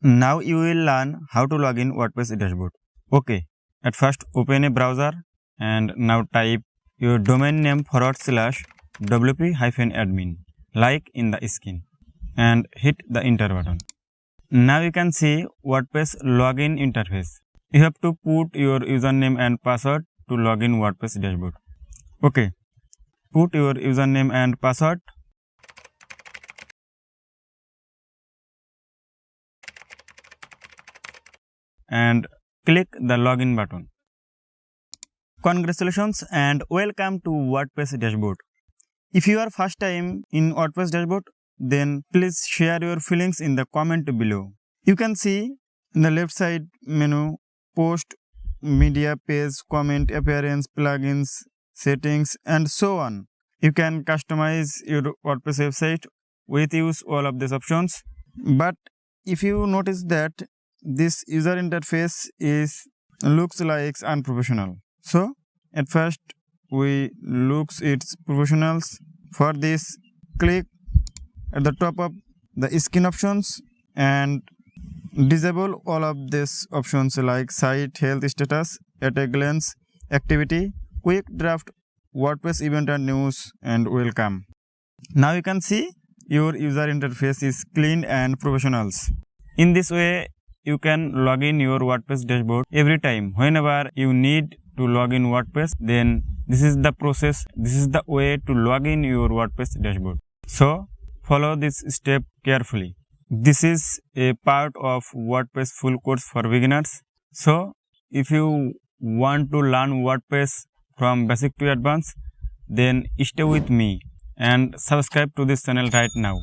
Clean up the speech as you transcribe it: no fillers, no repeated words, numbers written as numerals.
Now you will learn how to log in WordPress dashboard. Okay, at first open a browser and now type your domain name /wp-admin like in the screen and hit the enter button. Now you can see WordPress login interface. You have to put your username and password to log in WordPress dashboard. Okay, put your username and password. And click the login button. Congratulations and welcome to WordPress dashboard. If you are first time in WordPress dashboard, then please share your feelings in the comment below. You can see in the left side menu, post, media page, comment, appearance, plugins, settings and so on. You can customize your WordPress website with use all of these options. But if you notice that this user interface looks like unprofessional. So at first we looks its professionals. For this, click at the top of the skin options and disable all of these options like site health status, at a glance, activity, quick draft, WordPress event and news and welcome. Now you can see your user interface is clean and professionals. In this way, you can log in your WordPress dashboard every time. Whenever you need to log in WordPress, then this is the process, this is the way to log in your WordPress dashboard. So, follow this step carefully. This is a part of WordPress full course for beginners. So, if you want to learn WordPress from basic to advanced, then stay with me and subscribe to this channel right now.